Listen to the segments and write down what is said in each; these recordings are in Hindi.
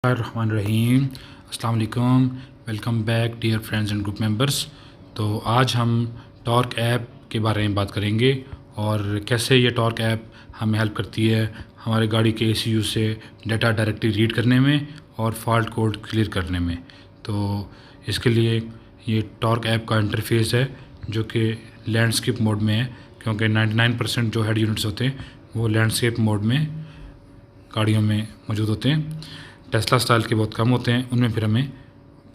रहीम अस्सलाम वालेकुम। Welcome back dear friends and group members. तो आज हम टॉर्क ऐप के बारे में बात करेंगे और कैसे ये टॉर्क ऐप हमें हेल्प करती है हमारे गाड़ी के ECU से डाटा डायरेक्टली रीड करने में और फॉल्ट कोड क्लियर करने में। तो इसके लिए ये टॉर्क ऐप का इंटरफेस है जो कि लैंडस्केप मोड में है, क्योंकि 99% जो हेड यूनिट्स होते हैं वो लैंडस्केप मोड में गाड़ियों में मौजूद होते हैं। टेस्ला स्टाइल के बहुत कम होते हैं, उनमें फिर हमें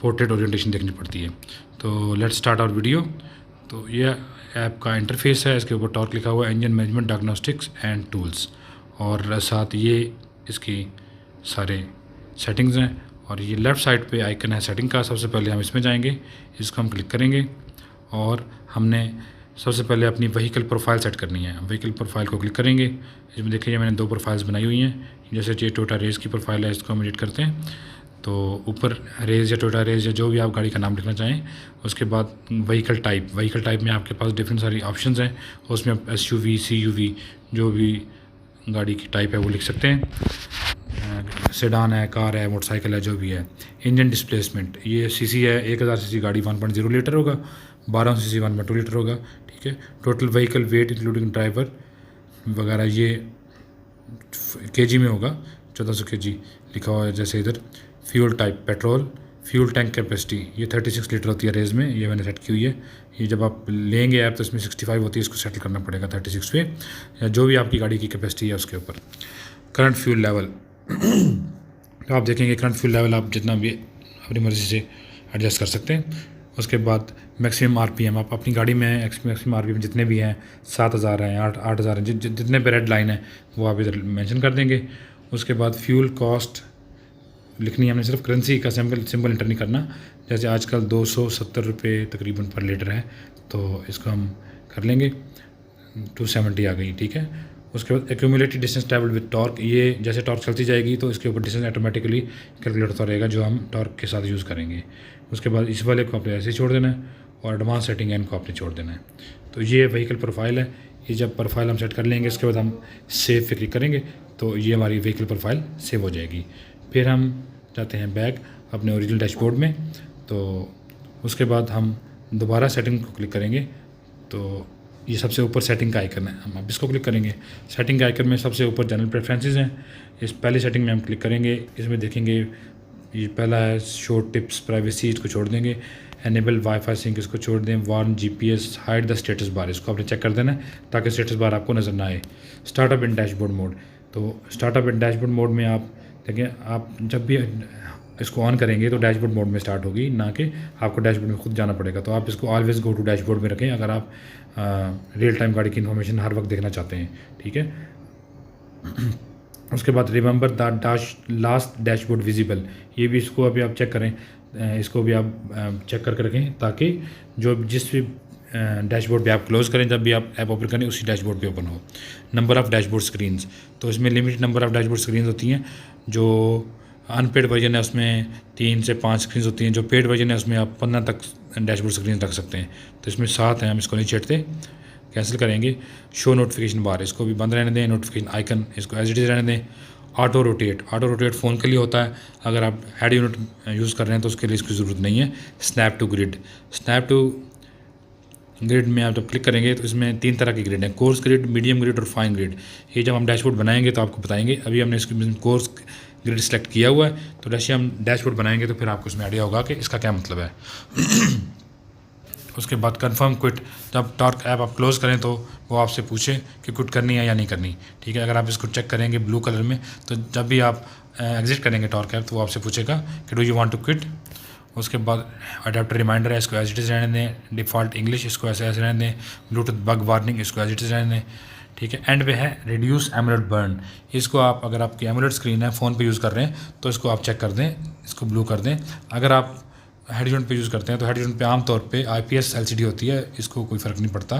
पोर्ट्रेट ओरिएंटेशन देखनी पड़ती है। तो लेट्स स्टार्ट आवर वीडियो। तो ये ऐप का इंटरफेस है, इसके ऊपर टॉर्क लिखा हुआ है, engine management diagnostics and tools, और साथ ये इसकी सारे सेटिंग्स हैं। और ये लेफ़्ट साइड पे आइकन है सेटिंग का। सबसे पहले हम इसमें जाएंगे, इसको हम क्लिक करेंगे और हमने सबसे पहले अपनी व्हीकल प्रोफाइल सेट करनी है। व्हीकल प्रोफाइल को क्लिक करेंगे, इसमें देखिए मैंने 2 प्रोफाइल्स बनाई हुई हैं। जैसे ये टोयोटा रेस की प्रोफाइल है, इसको हम एडिट करते हैं। तो ऊपर रेस या टोयोटा रेस या जो भी आप गाड़ी का नाम लिखना चाहें, उसके बाद व्हीकल टाइप में आपके पास डिफरेंट सारी ऑप्शंस हैं। उसमें आप SUV CUV जो भी गाड़ी की टाइप है वो लिख सकते हैं। सेडान है, कार है, मोटरसाइकिल है, जो भी है। इंजन डिस्प्लेसमेंट, ये सीसी है, 1000 सीसी गाड़ी 1.0 लीटर होगा, 1200 सीसी 1.2 लीटर होगा। ठीक है। Total vehicle wait including driver वगैरह ये केजी में होगा, 1400 केजी लिखा हुआ है। जैसे इधर fuel type petrol, fuel tank capacity ये 36 लीटर होती है रेस में, ये मैंने सेट की हुई है। ये जब आप लेंगे ऐप तो इसमें 65 होती है, इसको सेटल करना पड़ेगा 36 पे, या जो भी आपकी गाड़ी की कैपेसिटी है उसके ऊपर। करंट फ्यूल लेवल तो आप देखेंगे करंट फ्यूल लेवल आप जितना भी अपनी मर्ज़ी से एडजस्ट कर सकते हैं। उसके बाद मैक्सिमम RPM, आप अपनी गाड़ी में मैक्सिमम RPM जितने भी हैं, 7000 हैं, 8000 हैं, जितने पे रेड लाइन है वो आप इधर मेंशन कर देंगे। उसके बाद फ्यूल कॉस्ट लिखनी है हमने, सिर्फ करेंसी का सिंबल इंटर नहीं करना। जैसे आजकल 270 रुपये तकरीबन पर लीटर है, तो इसको हम कर लेंगे 270 आ गई। ठीक है। उसके बाद accumulated distance travel with torque, ये जैसे टॉर्क चलती जाएगी तो इसके ऊपर डिस्टेंस ऑटोमेटिकली कैलकुलेट होता रहेगा जो हम टॉर्क के साथ यूज़ करेंगे। उसके बाद इस वाले को आपने ऐसे ही छोड़ देना है और एडवांस सेटिंग है इनको आपने छोड़ देना है। तो ये व्हीकल प्रोफाइल है। ये जब प्रोफाइल हम सेट कर लेंगे इसके बाद हम सेव पे क्लिक करेंगे तो ये हमारी व्हीकल प्रोफाइल सेव हो जाएगी। फिर हम जाते हैं बैक अपने ओरिजिनल डैशबोर्ड में। तो उसके बाद हम दोबारा सेटिंग को क्लिक करेंगे, तो ये सबसे ऊपर सेटिंग का आइकन है, हम अब इसको क्लिक करेंगे। सेटिंग के आइकन में सबसे ऊपर जनरल प्रेफरेंसेस हैं, इस पहली सेटिंग में हम क्लिक करेंगे। इसमें देखेंगे ये पहला है शो टिप्स प्राइवेसी, इसको छोड़ देंगे। एनेबल वाईफाई सिंक इसको छोड़ दें। Warn GPS, hide the status bar, इसको आपने चेक कर देना है ताकि स्टेटस बार आपको नज़र ना आए। स्टार्टअप इन डैशबोर्ड मोड, तो स्टार्टअप इन डैशबोर्ड मोड में आप देखें, आप जब भी इसको ऑन करेंगे तो डैशबोर्ड मोड में स्टार्ट होगी, ना कि आपको डैशबोर्ड में खुद जाना पड़ेगा। तो आप इसको ऑलवेज़ गो टू डैशबोर्ड में रखें अगर आप रियल टाइम गाड़ी की इन्फॉर्मेशन हर वक्त देखना चाहते हैं। ठीक है। उसके बाद remember the last dashboard visible, ये भी इसको अभी आप चेक करें, इसको भी आप चेक करके रखें ताकि जो जिस भी डैशबोर्ड पे आप क्लोज़ करें, जब भी आप ऐप ओपन करें उसी डैशबोर्ड पे ओपन हो। नंबर ऑफ़ डैशबोर्ड स्क्रीन्स, तो इसमें limited number of dashboard screens होती हैं। जो अनपेड वर्जन है उसमें 3 से 5 स्क्रीन होती हैं, जो पेड वर्जन है उसमें आप 15 तक डैशबोर्ड स्क्रीन रख सकते हैं। तो इसमें 7 हैं, हम इसको नहीं छेड़ते, कैंसिल करेंगे। शो नोटिफिकेशन बार, इसको भी बंद रहने दें। नोटिफिकेशन आइकन इसको एज इट इज़ रहने दें। ऑटो रोटेट फ़ोन के लिए होता है, अगर आप हेड यूनिट यूज़ कर रहे हैं तो उसके लिए इसकी ज़रूरत नहीं है। स्नैप टू ग्रिड में आप जब क्लिक करेंगे तो इसमें 3 तरह की ग्रिड हैं, कोर्स ग्रिड, मीडियम ग्रिड और फाइन ग्रिड। ये जब हम डैशबोर्ड बनाएंगे तो आपको बताएंगे। अभी हमने इसकी कोर्स ग्रिड सेलेक्ट किया हुआ है, तो जैसे हम डैशबोर्ड बनाएंगे तो फिर आपको इसमें आइडिया होगा कि इसका क्या मतलब है। उसके बाद कंफर्म क्विट, जब टॉर्क ऐप आप क्लोज़ करें तो वो आपसे पूछे कि क्विट करनी है या नहीं करनी। ठीक है। अगर आप इसको चेक करेंगे ब्लू कलर में, तो जब भी आप एग्जिट करेंगे टॉर्क ऐप तो वो आपसे पूछेगा कि do you want to quit. उसके बाद अडेप्टर रिमाइंडर है, इसको एज इट इज़ रहने दें। डिफ़ॉल्ट इंग्लिश, इसको ऐसे रहने दें। ब्लूटूथ बग वार्निंग, इसको एज इट इज़ रहने दें। ठीक है। एंड पे है रिड्यूस एमुलेट बर्न, इसको आप अगर आपकी एमुलेट स्क्रीन है फ़ोन पे यूज़ कर रहे हैं तो इसको आप चेक कर दें, इसको ब्लू कर दें। अगर आप हेड यूनिट पे यूज़ करते हैं तो हेड यूनिट पे आमतौर पे IPS LCD होती है, इसको कोई फ़र्क नहीं पड़ता।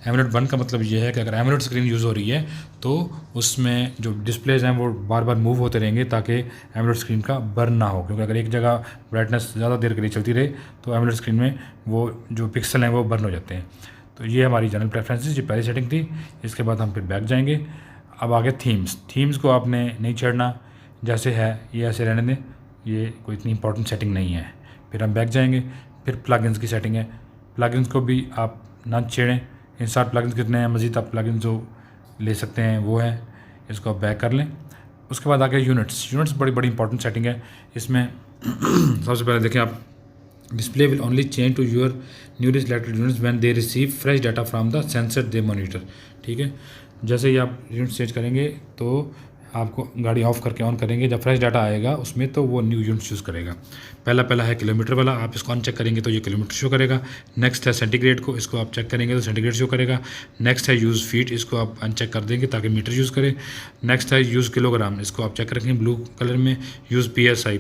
एमुलेट बर्न का मतलब ये है कि अगर एमुलेट स्क्रीन यूज़ हो रही है तो उसमें जो डिस्प्लेज हैं वो बार बार मूव होते रहेंगे ताकि एमुलेट स्क्रीन का बर्न ना हो, क्योंकि अगर एक जगह ब्राइटनेस ज़्यादा देर के लिए चलती रहे तो एमुलेट स्क्रीन में वो जो पिक्सल हैं वो बर्न हो जाते हैं। तो ये हमारी जनरल प्रेफरेंसेस, ये पहली सेटिंग थी। इसके बाद हम फिर बैक जाएंगे। अब आगे थीम्स को आपने नहीं छेड़ना, जैसे है ये ऐसे रहने दें। ये कोई इतनी इंपॉर्टेंट सेटिंग नहीं है। फिर हम बैक जाएंगे, फिर प्लगइन्स की सेटिंग है। प्लगइन्स को भी आप ना छेड़ें, इंस्टॉल प्लगइन्स कितने हैं, मज़ीद आप प्लगइन्स जो ले सकते हैं वो है, इसको आप बैक कर लें। उसके बाद आगे यूनिट्स बड़ी बड़ी इंपॉर्टेंट सेटिंग है। इसमें सबसे पहले देखें आप, display will only change to your newly selected units when they receive fresh data from the sensor they monitor. ठीक है, जैसे ही आप यूनिट चेंज करेंगे तो आपको गाड़ी ऑफ करके ऑन करेंगे, जब फ्रेश डाटा आएगा उसमें तो वो न्यू यूनिट चूज़ करेगा। पहला है किलोमीटर वाला, आप इसको अनचेक करेंगे तो ये किलोमीटर शो करेगा। नेक्स्ट है सेंटीग्रेड को, इसको आप चेक करेंगे तो सेंटीग्रेड शो करेगा। नेक्स्ट है यूज़ फीट, इसको आप अनचेक कर देंगे ताकि मीटर यूज़ करे। नेक्स्ट है यूज़ किलोग्राम, इसको आप चेक रखें ब्लू कलर में। यूज़ PSI,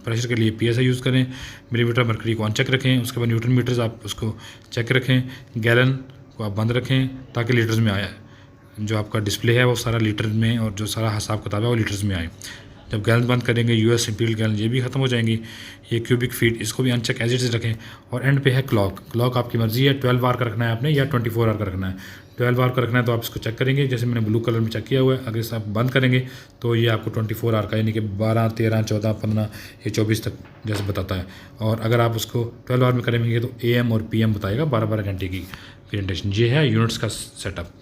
प्रेशर के लिए PSI यूज़ करें। मिलीमीटर मरकरी को अनचेक रखें। उसके बाद न्यूटन मीटर्स आप उसको चेक रखें। गैलन को आप बंद रखें ताकि लीटर्स में आया, जो आपका डिस्प्ले है वो सारा लीटर में और जो सारा हिसाब किताब है वो लीटर्स में आए। जब गैलन बंद करेंगे US इंपीरियल गैलन ये भी ख़त्म हो जाएंगी। ये क्यूबिक फीट, इसको भी अनचेक एज इट इज़ रखें। और एंड पे है क्लॉक आपकी मर्ज़ी है, 12 आवर का रखना है आपने या 24 आवर का रखना है। 12 आवर का रखना है तो आप इसको चेक करेंगे, जैसे मैंने ब्लू कलर में चेक किया हुआ है। अगर इसे आप बंद करेंगे तो ये आपको 24 आवर का, यानी कि 12, 13, 14, 15 ये 24 तक जैसे बताता है। और अगर आप उसको 12 आवर में करेंगे तो AM और PM बताएगा, 12-12 घंटे की प्रेजेंटेशन। ये है यूनिट्स का सेटअप।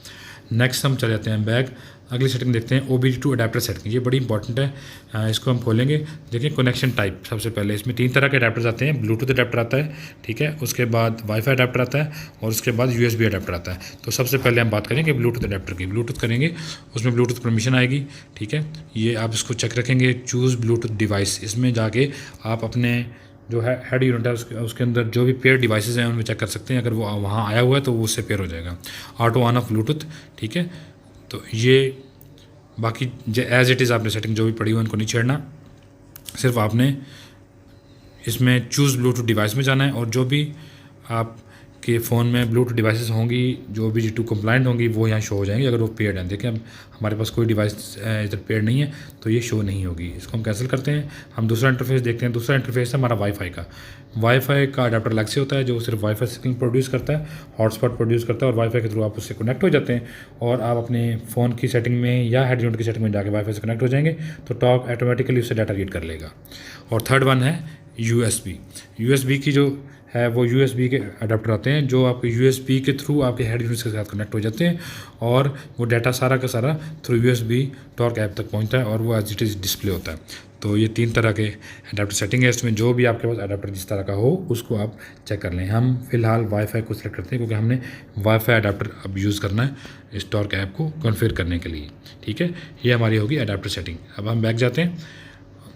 नेक्स्ट हम चले जाते हैं बैक, अगली सेटिंग देखते हैं OBD2 अडेप्टर सेटिंग। ये बड़ी इंपॉर्टेंट है, इसको हम खोलेंगे। देखिए कनेक्शन टाइप, सबसे पहले इसमें 3 तरह के अडेप्टर्स आते हैं। ब्लूटूथ अडेप्टर आता है, ठीक है, उसके बाद वाईफाई अडेप्टर आता है और उसके बाद USB अडेप्टर आता है। तो सबसे पहले हम बात करेंगे ब्लूटूथ अडेप्टर की। ब्लूटूथ करेंगे, उसमें ब्लूटूथ परमिशन आएगी, ठीक है। ये आप इसको चेक रखेंगे, चूज़ ब्लूटूथ डिवाइस, इसमें जाके आप अपने जो है हेड यूनिट है उसके अंदर जो भी पेयर डिवाइसेस हैं उनमें चेक कर सकते हैं। अगर वो वहाँ आया हुआ है तो वो उससे पेयर हो जाएगा। ऑटो ऑन ऑफ ब्लूटूथ, ठीक है। तो ये बाकी एज इट इज़ आपने सेटिंग जो भी पड़ी हुई उनको नहीं छेड़ना, सिर्फ आपने इसमें चूज़ ब्लूटूथ डिवाइस में जाना है। और जो भी आपके फ़ोन में ब्लूटूथ डिवाइसेस होंगी जो OBD2 कंप्लाइंट होंगी वो यहाँ शो हो जाएंगी अगर वो पेयर्ड हैं। देखिए अब हमारे पास कोई डिवाइस इधर पेयर्ड नहीं है तो ये शो नहीं होगी। इसको हम कैंसिल करते हैं। हम दूसरा इंटरफेस देखते हैं। दूसरा इंटरफेस है हमारा वाईफाई का अडाप्टर अलग से होता है जो सिर्फ वाईफाई सिग्नल प्रोड्यूस करता है, हॉटस्पॉट प्रोड्यूस करता है और वाईफाई के थ्रू आप उससे कनेक्ट हो जाते हैं और आप अपने फ़ोन की सेटिंग में या हेड यूनिट की सेटिंग में जाके वाईफाई से कनेक्ट हो जाएंगे तो टॉक ऑटोमेटिकली उससे डाटा रीड कर लेगा। और थर्ड वन है USB की जो है वो USB के अडाप्टर आते हैं जो आपके USB के थ्रू आपके हेड यूनिट के साथ कनेक्ट हो जाते हैं और वो डाटा सारा का सारा थ्रू USB टॉर्क ऐप तक पहुंचता है और वो एज इट इज़ डिस्प्ले होता है। तो ये 3 तरह के अडाप्टर सेटिंग है। इसमें जो भी आपके पास अडाप्टर जिस तरह का हो उसको आप चेक कर लें। हम फिलहाल वाईफाई को सिलेक्ट करते हैं क्योंकि हमने वाईफाई अडाप्टर अब यूज़ करना है इस टॉर्क ऐप को कॉन्फ़िगर करने के लिए, ठीक है। ये हमारी होगी अडाप्टर सेटिंग। अब हम बैक जाते हैं।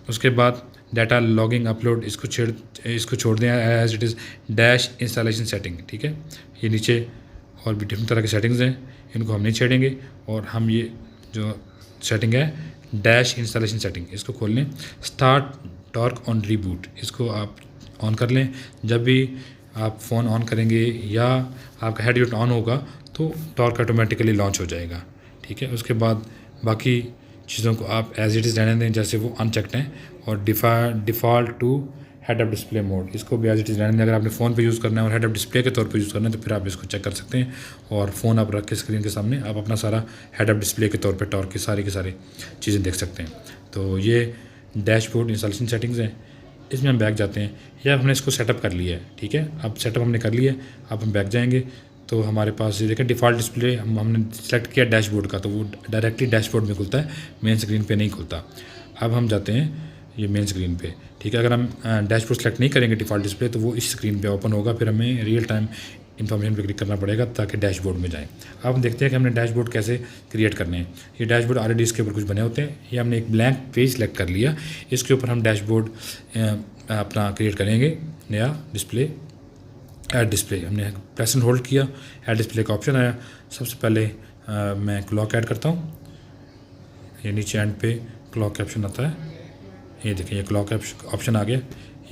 उसके बाद डाटा लॉगिंग अपलोड इसको छोड़ दें as it is dash installation setting, ठीक है। ये नीचे और भी डिफरेंट तरह की सेटिंग्स हैं, इनको हम नहीं छेड़ेंगे और हम ये जो सेटिंग है डैश इंस्टॉलेशन सेटिंग इसको खोल लें। स्टार्ट टॉर्क ऑन रीबूट, इसको आप ऑन कर लें। जब भी आप फ़ोन ऑन करेंगे या आपका हेड यूनिट ऑन होगा तो टॉर्क ऑटोमेटिकली लॉन्च हो जाएगा, ठीक है। उसके बाद बाकी चीज़ों को आप एज इट इज़ रहने दें जैसे वो अनचेक्ड हैं और default to head up display mode इसको भी एज इट इज़ रहने दें। अगर आपने फ़ोन पे यूज़ करना है और हेड अप डिस्प्ले के तौर पे यूज़ करना है तो फिर आप इसको चेक कर सकते हैं और फ़ोन आप रख के स्क्रीन के सामने आप अपना सारा हेड अप डिस्प्ले के तौर पे टॉर्क की सारी चीज़ें देख सकते हैं। तो ये डैशबोर्ड इंस्टॉलेशन सेटिंग्स हैं। इसमें हम बैक जाते हैं या हमने इसको सेटअप कर लिया है, ठीक है। अब सेटअप हमने कर लिया है, अब हम बैक जाएंगे तो हमारे पास ये देखें डिफ़ॉल्ट डिस्प्ले हमने सेलेक्ट किया डैशबोर्ड का तो वो डायरेक्टली डैशबोर्ड में खुलता है, मेन स्क्रीन पे नहीं खुलता। अब हम जाते हैं ये मेन स्क्रीन पे, ठीक है। अगर हम डैशबोर्ड सेलेक्ट नहीं करेंगे डिफ़ॉल्ट डिस्प्ले तो वो इस स्क्रीन पे ओपन होगा, फिर हमें रियल टाइम इन्फॉर्मेशन पे क्लिक करना पड़ेगा ताकि डैशबोर्ड में जाएँ। अब हम देखते हैं कि हमने डैशबोर्ड कैसे क्रिएट करने हैं। ये डैशबोर्ड ऑलरेडी इसके ऊपर कुछ बने होते हैं। ये हमने एक ब्लैंक पेज सेलेक्ट कर लिया, इसके ऊपर हम डैशबोर्ड अपना क्रिएट करेंगे नया डिस्प्ले। ऐड डिस्प्ले हमने प्रेस एंड होल्ड किया, ऐड डिस्प्ले का ऑप्शन आया। सबसे पहले मैं क्लॉक ऐड करता हूँ। ये नीचे एंड पे क्लॉक का ऑप्शन आता है, ये देखें ये क्लॉक ऑप्शन आ गया,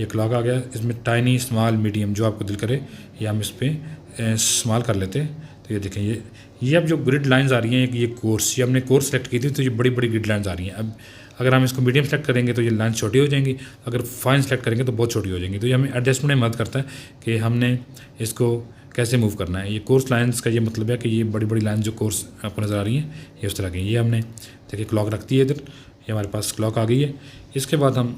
ये क्लॉक आ गया। इसमें टाइनी स्मॉल मीडियम जो आपको दिल करे ये हम इस पर स्मॉल कर लेते हैं। तो ये देखें ये अब जो ग्रिड लाइंस आ रही हैं ये कोर्स, ये हमने कोर्स सेलेक्ट की थी तो ये बड़ी बड़ी ग्रिड लाइंस आ रही हैं। अब अगर हम इसको मीडियम सेलेक्ट करेंगे तो ये लाइन छोटी हो जाएंगी, अगर फाइन सेलेक्ट करेंगे तो बहुत छोटी हो जाएंगी। तो ये हमें एडजस्टमेंट में मदद करता है कि हमने इसको कैसे मूव करना है। ये कोर्स लाइंस का ये मतलब है कि ये बड़ी बड़ी लाइन जो कोर्स आपको नज़र आ रही हैं ये उस तरह की। ये हमने देखिए क्लॉक रख दी है इधर, ये हमारे पास क्लॉक आ गई है। इसके बाद हम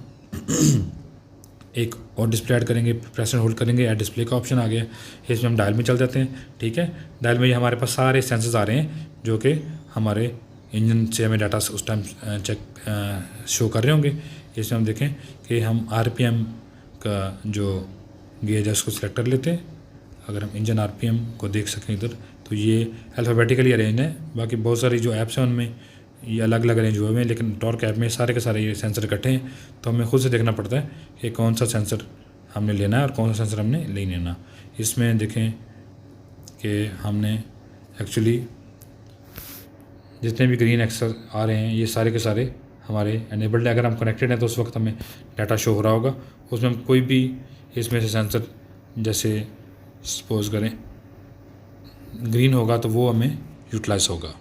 एक और डिस्प्ले ऐड करेंगे, प्रेस एंड होल्ड करेंगे, ऐड डिस्प्ले का ऑप्शन आ गया। इसमें हम डायल में चल जाते हैं। ठीक है, डायल में ये हमारे पास सारे सेंसर्स आ रहे हैं जो कि हमारे इंजन से हमें डाटा उस टाइम चेक शो कर रहे होंगे। इसमें हम देखें कि हम RPM का जो गेज है उसको सिलेक्ट कर लेते हैं। अगर हम इंजन RPM को देख सकें इधर, तो ये अल्फ़ाबेटिकली अरेंज है। बाकी बहुत सारी जो ऐप्स हैं उनमें ये अलग अलग अरेंज हुए हुए हैं, लेकिन टॉर्क ऐप में सारे के सारे ये सेंसर इकट्ठे हैं। तो हमें खुद से देखना पड़ता है कि कौन सा सेंसर हमने लेना है और कौन सा सेंसर हमने नहीं लेना। इसमें देखें कि हमने एक्चुअली जितने भी ग्रीन एक्सेस आ रहे हैं ये सारे के सारे हमारे एनेबल्ड है। अगर हम कनेक्टेड हैं तो उस वक्त हमें डाटा शो हो रहा होगा। उसमें हम कोई भी इसमें से सेंसर, जैसे सपोज करें ग्रीन होगा तो वो हमें यूटिलाइज होगा।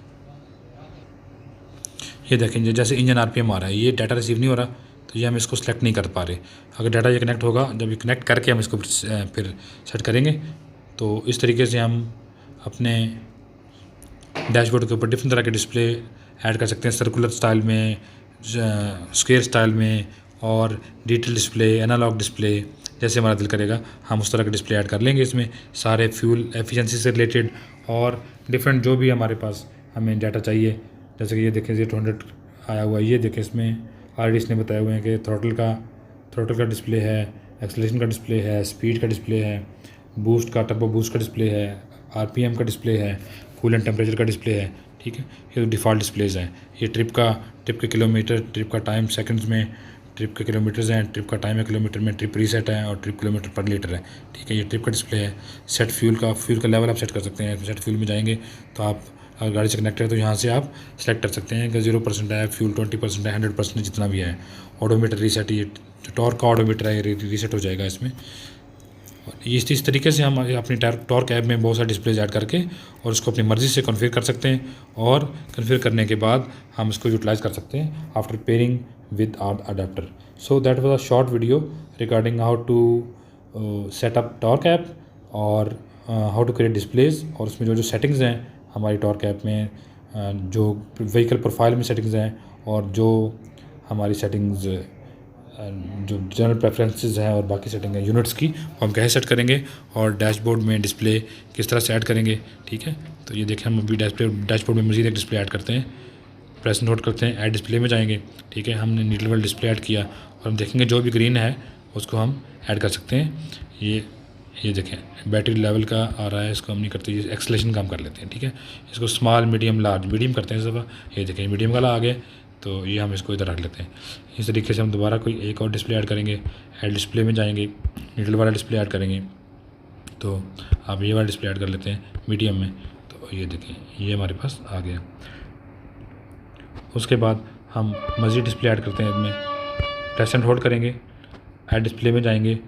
ये देखें जैसे इंजन RPM आ रहा है, ये डाटा रिसीव नहीं हो रहा, तो ये हम इसको सेलेक्ट नहीं कर पा रहे। अगर डाटा ये कनेक्ट होगा, जब ये कनेक्ट करके हम इसको फिर सेट करेंगे, तो इस तरीके से हम अपने डैशबोर्ड के ऊपर डिफरेंट तरह के डिस्प्ले ऐड कर सकते हैं, सर्कुलर स्टाइल में, स्क्वायर स्टाइल में, और डिटेल डिस्प्ले, एनालॉग डिस्प्ले, जैसे हमारा दिल करेगा हम उस तरह के डिस्प्ले ऐड कर लेंगे। इसमें सारे फ्यूल एफिशिएंसी से रिलेटेड और डिफरेंट जो भी हमारे पास हमें डाटा चाहिए, जैसे कि ये देखें 200 आया हुआ है। ये देखें इसमें ऑलरेडी इसने बताए हुए हैं कि थ्रोटल का डिस्प्ले है, एक्सेलरेशन का डिस्प्ले है, स्पीड का डिस्प्ले है, बूस्ट का, टर्बो बूस्ट का डिस्प्ले है, RPM का डिस्प्ले है, कूलेंट टेम्परेचर का डिस्प्ले है। ठीक है, ये डिफ़ॉल्ट डिस्प्लेज हैं। ये ट्रिप के किलोमीटर, ट्रिप का टाइम सेकंड्स में, ट्रिप के किलोमीटर्स हैं, ट्रिप का टाइम है किलोमीटर में, ट्रिप रीसेट है और ट्रिप किलोमीटर पर लीटर है। ठीक है, ये ट्रिप का डिस्प्ले है। सेट फ्यूल का लेवल आप सेट कर सकते हैं। सेट फ्यूल में जाएंगे तो आप अगर गाड़ी से कनेक्ट है तो यहाँ से आप सेलेक्ट कर सकते हैं कि 0% है फ्यूल, 20% है, 100% जितना भी है। ऑडोमीटर रीसेट, ये टॉर्क का ऑडोमीटर है, ये रीसेट हो जाएगा इसमें। इस तरीके से हम अपनी टॉर्क ऐप में बहुत सारे डिस्प्लेज ऐड करके और उसको अपनी मर्ज़ी से कॉन्फ़िगर कर सकते हैं, और कॉन्फ़िगर करने के बाद हम इसको यूटिलाइज़ कर सकते हैं after pairing with adapter. So that was a short video regarding how to set up torque app और हाउ टू क्रिएट डिस्प्लेज, और उसमें जो सेटिंग्स हैं हमारी टॉर्क ऐप में, जो व्हीकल प्रोफाइल में सेटिंग्स हैं, और जो हमारी सेटिंग्स जो जनरल प्रेफरेंसेस हैं और बाकी सेटिंग है यूनिट्स की, वो हम कैसे सेट करेंगे, और डैशबोर्ड में डिस्प्ले किस तरह से ऐड करेंगे। ठीक है, तो ये देखें हम अभी डैशबोर्ड में मज़ीद एक डिस्प्ले ऐड करते हैं, प्रेस नोट करते हैं, ऐड डिस्प्ले में जाएंगे। ठीक है, हमने नीडल वाला डिस्प्ले ऐड किया और हम देखेंगे जो भी ग्रीन है उसको हम ऐड कर सकते हैं। ये देखें बैटरी लेवल का आ रहा है, इसको हम नहीं करते, ये एक्सेलरेशन का हम कर लेते हैं। ठीक है, इसको स्मॉल, मीडियम, लार्ज, मीडियम करते हैं इस दफ़ा। ये देखें मीडियम वाला आ गया, तो ये हम इसको इधर रख लेते हैं। इस तरीके से हम दोबारा कोई एक और डिस्प्ले ऐड करेंगे, ऐड डिस्प्ले में जाएंगे, नीडल वाला डिस्प्ले ऐड करेंगे, तो आप ये वाला डिस्प्ले ऐड कर लेते हैं मीडियम में। तो ये देखें ये हमारे पास आ गया। उसके बाद हम मज़ीद डिस्प्ले ऐड करते हैं, इसमें प्रेस एंड होल्ड करेंगे, ऐड डिस्प्ले में जाएंगे,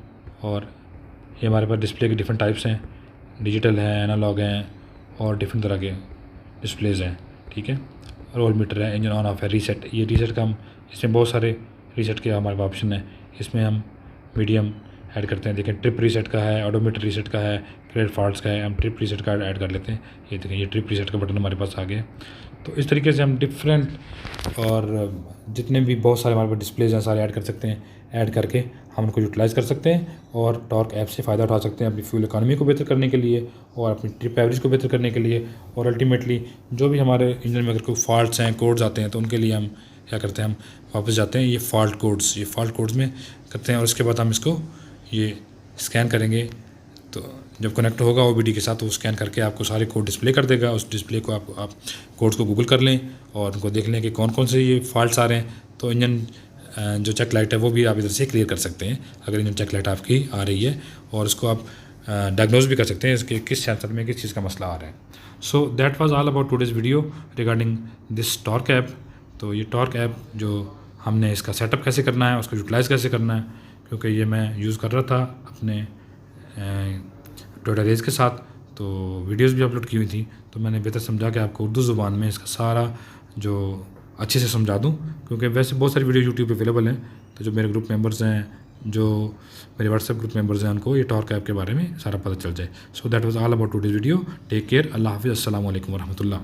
और ये हमारे पास डिस्प्ले के डिफरेंट टाइप्स हैं, डिजिटल हैं, एनालॉग हैं, और डिफरेंट तरह के डिस्प्लेज हैं। ठीक है, रोल मीटर है, इंजन ऑन ऑफ है, रीसेट, ये रीसेट का हम, इसमें बहुत सारे रीसेट के हमारे पास ऑप्शन है। इसमें हम मीडियम ऐड करते हैं। देखें ट्रिप रीसेट का है, ऑडोमीटर रीसेट का है, क्रेड फॉल्ट्स का है, हम ट्रिप रीसेट का ऐड कर लेते हैं। ये देखें ये ट्रिप रीसेट का बटन हमारे पास आ गया। तो इस तरीके से हम डिफरेंट और जितने भी बहुत सारे हमारे पास डिस्प्लेज हैं सारे ऐड कर सकते हैं। ऐड करके हम उनको यूटिलाइज़ कर सकते हैं और टॉर्क ऐप से फ़ायदा उठा सकते हैं अपनी फ्यूल इकॉनमी को बेहतर करने के लिए और अपनी ट्रिप एवरेज को बेहतर करने के लिए। और अल्टीमेटली जो भी हमारे इंजन में अगर कोई फॉल्ट्स हैं, कोड्स आते हैं, तो उनके लिए हम क्या करते हैं, हम वापस जाते हैं ये फॉल्ट कोड्स में करते हैं, और उसके बाद हम इसको ये स्कैन करेंगे। तो जब कनेक्ट होगा OBD के साथ, तो वो स्कैन करके आपको सारे कोड डिस्प्ले कर देगा। उस डिस्प्ले को आप कोड्स को गूगल कर लें और उनको देख लें कि कौन कौन से ये फॉल्ट्स आ रहे हैं। तो इंजन जो चेक लाइट है वो भी आप इधर से क्लियर कर सकते हैं अगर इंजन चेक लाइट आपकी आ रही है, और उसको आप डायग्नोज भी कर सकते हैं इसके किस सेंसर में किस चीज़ का मसला आ रहा है। सो that was all about today's video regarding this torque app. तो ये टॉर्क ऐप जो हमने इसका सेटअप कैसे करना है, उसको यूटिलाइज़ कैसे करना है, क्योंकि ये मैं यूज़ कर रहा था अपने टोयोटा रेज के साथ, तो वीडियोस भी अपलोड की हुई थी। तो मैंने बेहतर समझा कि आपको उर्दू ज़ुबान में इसका सारा जो अच्छे से समझा दूं, क्योंकि वैसे बहुत सारी वीडियो यूट्यूब पे अवेलेबल हैं। तो जो मेरे ग्रुप मेंबर्स हैं, जो मेरे व्हाट्सएप ग्रुप मेंबर्स हैं, उनको ये टॉर्क ऐप के बारे में सारा पता चल जाए। So that was all about today's video. Take care, अल्लाह हाफिज़, अस्सलाम वालेकुम वरहमतुल्लाह।